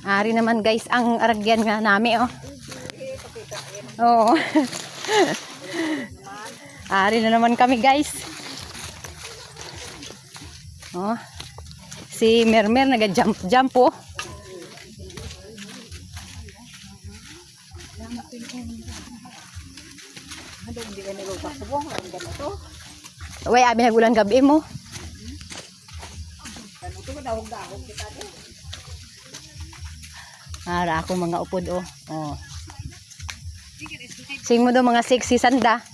Ari naman guys ang aragyan nga nami oh. Oo. Ari na naman kami guys. Oh. Si Mermer naga-jump oh. Uy, abi nagulan gabi mo. Ara ako mga upod oh. Oh. Sing mo do mga sexy sanda.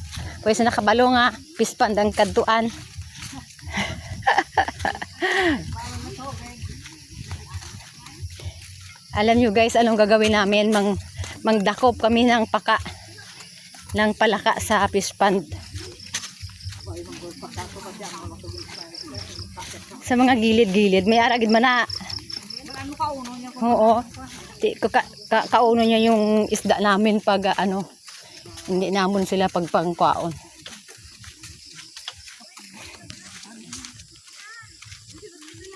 Pwes nakabalo nga pispandang kadtuan. Alam nyo guys, anong gagawin namin? Mangdakop kami ng paka ng palaka sa fish pond. Sa mga gilid-gilid, may aragid man na. Oo. Kauno niya yung isda namin pag hindi namon sila pagpangkwaon.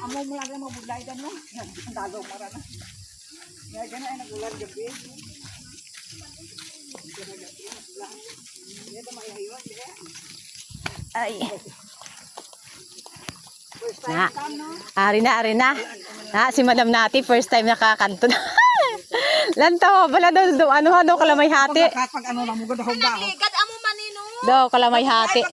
Amo mo lang mo budlay dan mo. Dalo marana. Ya gana ay nagulan gabi. Ay. Na. Ari na. Na si Madam Nati first time nakakanto na. Lanto, bala daw kalamay hati. Kapag ano na mo gud hog daw. Daw kalamay hati.